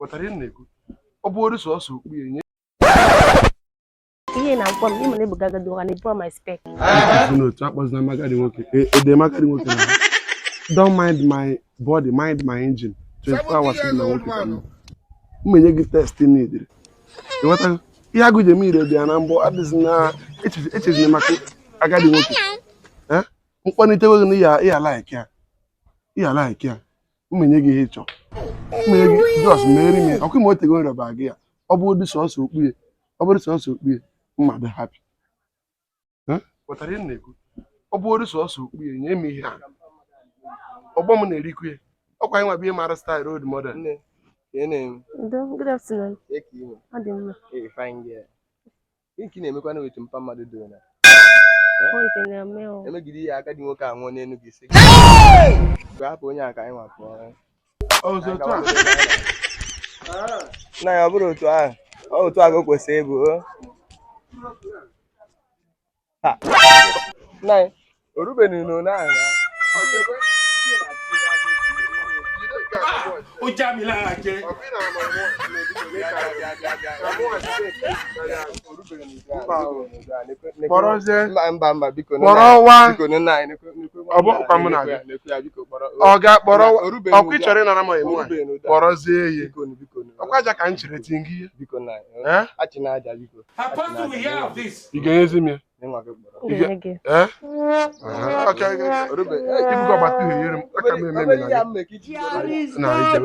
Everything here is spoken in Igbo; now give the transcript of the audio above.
Pụtara ihe na-ekwu. Ọ bụrụ sọsọ okpu enye. Ihe na nkwam ịma na ebuga gado ha na-ebu my spec. N'otu akpọzina magadi nwoke. Ede magadi nwoke na. Don't mind my body, mind my engine. 24 hours na nwoke ka m. Mmenye gị test need. Ịghọta ihe agụ je ire dị ya na mbọ adịzina echezina maka agadi nwoke. Mkpanite weghị na ịya like ya. Ịya like ya. Mmenye gị ihe ịchọ. Mmenye gị just meri me. Ọkụ ime otego nrọba gị ya. Ọ bụ ụdị sọsọ okpuye. Ọ bụrụ sọsọ okpuye. Mma dị happy. Pụtara ihe na-ekwu. Ọ bụ ụdị sọsọ okpuye nye m ihe a. Ọgbọ m na-erikwu ya. Ọkwa anyị nwa bụ ihe mara style road model. Good afternoon. Fine girl. Nke na-emekwa na wetu mpa mmadụ do na. Emegide ya agadi nwoke a nwụọ n'Enugu isi. Hapụ onye a ka anyị nwapụọ. Na ya ọ bụrụ otu ahụ. Ọ otu ahụ kwesịrị ịbụ. Na orubenu no na. O Jamila ke. Mba biko ọ ga-akpọrọ ọkụ ịchọrọ ịnara m emu kpọrọzie ihe ọkwa aja ka m chere tingi ihe ị ga-enyezi m ya ibugo ọgbata uhie yere m aka m eme na ije